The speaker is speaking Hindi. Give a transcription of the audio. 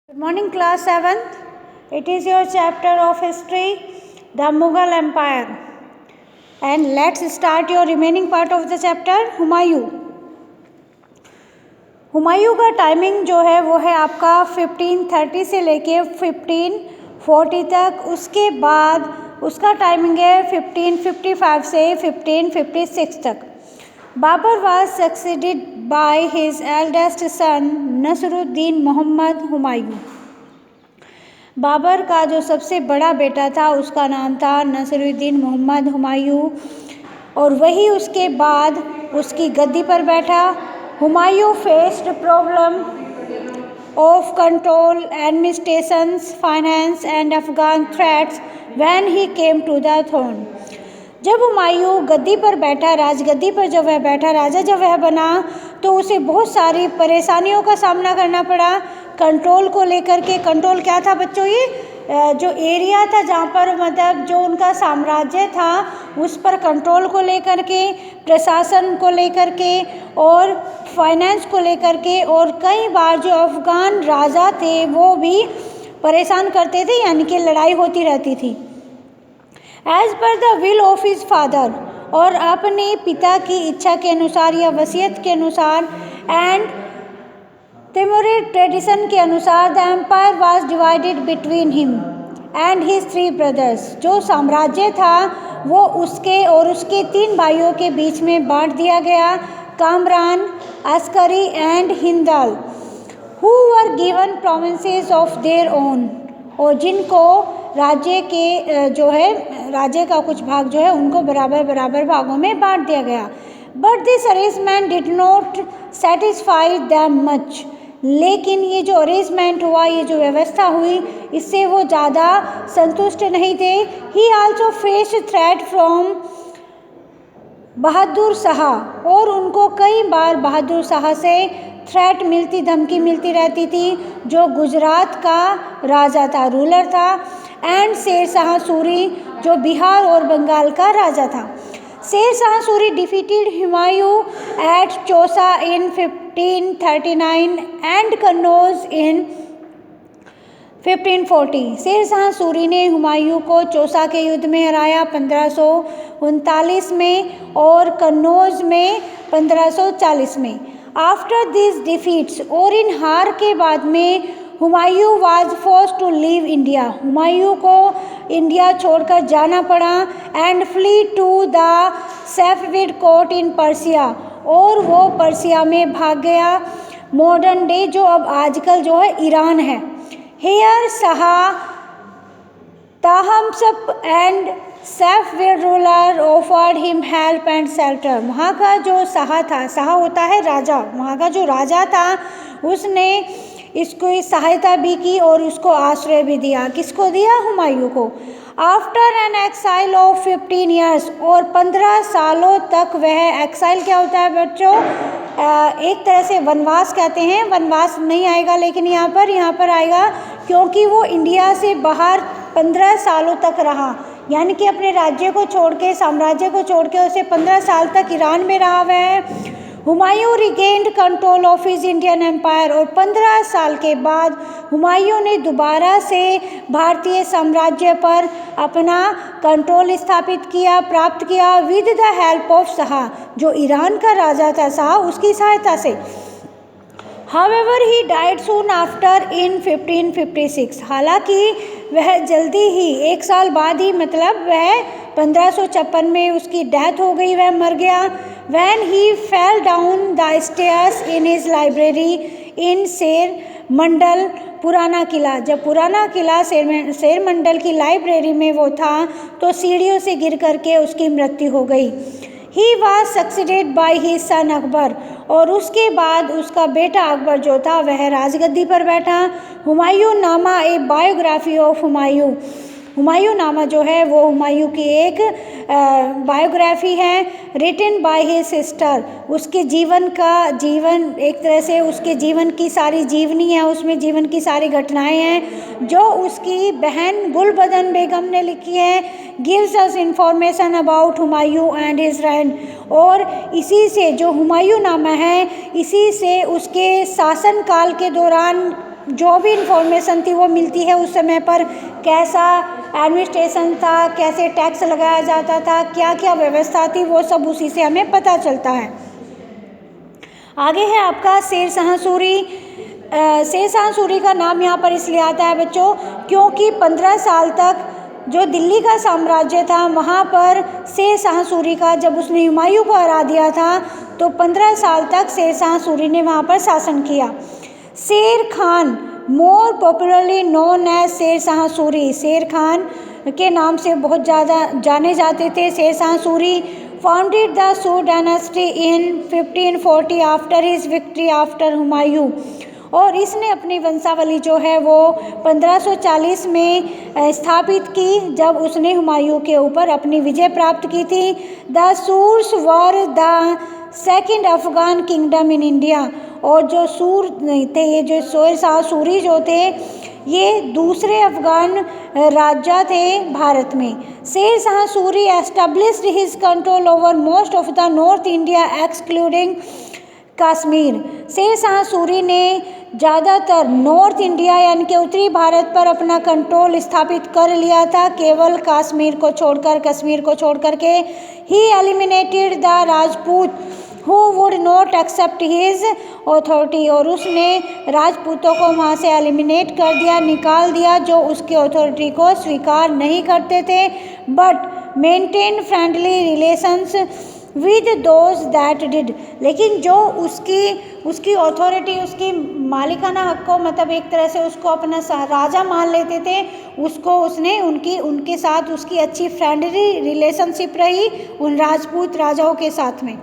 Good morning, class 7th. It is your chapter of history, the Mughal Empire. And let's start your remaining part of the chapter, Humayun. Humayun का टाइमिंग जो है वो है आपका 1530 से लेके 1540 तक. उसके बाद उसका टाइमिंग है 1555 से 1556 तक. Babar was succeeded by his eldest son Nasruddin Mohammad Humayun. Babar का जो सबसे बड़ा बेटा था उसका नाम था नसरुद्दीन मोहम्मद हुमायूं और वही उसके बाद उसकी गद्दी पर बैठा. Humayun faced problem of control, administrations, finance and Afghan threats when he came to the throne. जब हुमायूं गद्दी पर बैठा, राजगद्दी पर जब वह बैठा, राजा जब वह बना तो उसे बहुत सारी परेशानियों का सामना करना पड़ा. कंट्रोल को लेकर के, कंट्रोल क्या था बच्चों, ये जो एरिया था जहाँ पर मतलब जो उनका साम्राज्य था उस पर कंट्रोल को लेकर के, प्रशासन को लेकर के और फाइनेंस को लेकर के, और कई बार जो अफ़गान राजा थे वो भी परेशान करते थे, यानी कि लड़ाई होती रहती थी. As per the will of his father, और अपने पिता की इच्छा के अनुसार या वसीयत के अनुसार, एंड तिमोरिड ट्रेडिशन के अनुसार, the empire was divided between him and his 3 brothers. जो साम्राज्य था वो उसके और उसके 3 भाइयों के बीच में बांट दिया गया. Kamran, Askari and Hindal, who were given provinces of their own, और जिनको राज्य के जो है राज्य का कुछ भाग जो है उनको बराबर बराबर भागों में बांट दिया गया. But this arrangement did not satisfy them much, लेकिन ये जो अरेंजमेंट हुआ, ये जो व्यवस्था हुई, इससे वो ज़्यादा संतुष्ट नहीं थे. He also faced threat from Bahadur Shah, और उनको कई बार बहादुर शाह से थ्रेट मिलती, धमकी मिलती रहती थी, जो गुजरात का राजा था, रूलर था. एंड शेर शाह सूरी, जो बिहार और बंगाल का राजा था. Sher Shah Suri defeated Humayun at Chausa in 1539 and Kannauj in 1540. Sher Shah Suri ने हुमायूं को चौसा के युद्ध में हराया 1539 में और कन्नौज में 1540 में. आफ्टर दिस डिफीट्स, और इन हार के बाद में Humayun was forced to leave India, Humayun को इंडिया छोड़कर जाना पड़ा. And flee to the Safavid court in Persia, और वो पर्सिया में भाग गया. मॉडर्न डे जो अब आजकल जो है ईरान है. Here Shah Tahmasp and Safavid ruler offered him help and shelter. वहाँ का जो शाह था, शाह होता है राजा, वहाँ का जो राजा था उसने इसको सहायता भी की और उसको आश्रय भी दिया. किसको दिया? हुमायूं को. After an exile of 15 years, और 15 सालों तक वह एक्साइल क्या होता है बच्चों? एक तरह से वनवास कहते हैं. वनवास नहीं आएगा लेकिन यहाँ पर आएगा, क्योंकि वो इंडिया से बाहर 15 सालों तक रहा, यानी कि अपने राज्य को छोड़ के, साम्राज्य को छोड़ के उसे 15 साल तक ईरान में रहा वह. Humayun regained control of his Indian empire, और 15 साल के बाद हुमायूं ने दोबारा से भारतीय साम्राज्य पर अपना कंट्रोल स्थापित किया, प्राप्त किया, with the help of Shah, जो ईरान का राजा था शाह, उसकी सहायता से. However, he died soon after in 1556. हालांकि वह जल्दी ही, 1 साल बाद ही, मतलब वह 1556 में उसकी डेथ हो गई, वह मर गया. When he fell down the stairs in his library in शेर मंडल पुराना किला, जब पुराना किला शेर मंडल की लाइब्रेरी में वो था तो सीढ़ियों से गिर करके उसकी मृत्यु हो गई. He was succeeded by his son Akbar, और उसके बाद उसका बेटा अकबर जो था वह राजगद्दी पर बैठा. हुमायूं नामा ए बायोग्राफी ऑफ हुमायूं, हुमायूं नामा जो है वो हुमायूं की एक बायोग्राफी है, रिटन बाय हिज सिस्टर. उसके जीवन एक तरह से उसके जीवन की सारी जीवनी है, उसमें जीवन की सारी घटनाएं हैं जो उसकी बहन गुलबदन बेगम ने लिखी है. Gives us information about Humayun and his rain, और इसी से जो हुमायूं नामा है, इसी से उसके शासन काल के दौरान जो भी इंफॉर्मेशन थी वो मिलती है। उस समय पर कैसा एडमिनिस्ट्रेशन था, कैसे टैक्स लगाया जाता था, क्या क्या व्यवस्था थी, वो सब उसी से हमें पता चलता है। आगे है आपका शेरशाह सूरी। शेरशाह सूरी का नाम यहाँ पर इसलिए आता है बच्चों क्योंकि 15 साल तक जो दिल्ली का साम्राज्य था वहाँ पर शेरशाह सूरी का, जब उसने हुमायूं को हरा दिया था तो 15 साल तक शेरशाह सूरी ने वहाँ पर शासन किया। Sher Khan, more popularly known as Shershah Suri, Sher Khan के नाम से बहुत ज़्यादा जाने जाते थे शेरशाह सूरी। फाउंडेड द सूर dynasty in 1540 after his victory after Humayun, और इसने अपनी वंशावली जो है वो 1540 में स्थापित की जब उसने हुमायूं के ऊपर अपनी विजय प्राप्त की थी। The Surs were the second Afghan kingdom in India, और जो सूर थे, ये जो शेरशाह सूरी जो थे ये दूसरे अफगान राजा थे भारत में। Shershah Suri established his control over most of the north India excluding Kashmir. Shershah Suri ने ज़्यादातर नॉर्थ इंडिया यानी कि उत्तरी भारत पर अपना कंट्रोल स्थापित कर लिया था, केवल कश्मीर को छोड़कर, कश्मीर को छोड़ करके। He eliminated the Rajput who would not accept his authority, और उसने राजपूतों को वहाँ से एलिमिनेट कर दिया, निकाल दिया, जो उसकी अथॉरिटी को स्वीकार नहीं करते थे, but maintain friendly relations with those that did. लेकिन जो उसकी अथॉरिटी, उसकी मालिकाना हक को, मतलब एक तरह से उसको अपना राजा मान लेते थे, उसको उसने उनके साथ उसकी अच्छी फ्रेंडली रिलेशनशिप रही उन राजपूत राजाओं के साथ में।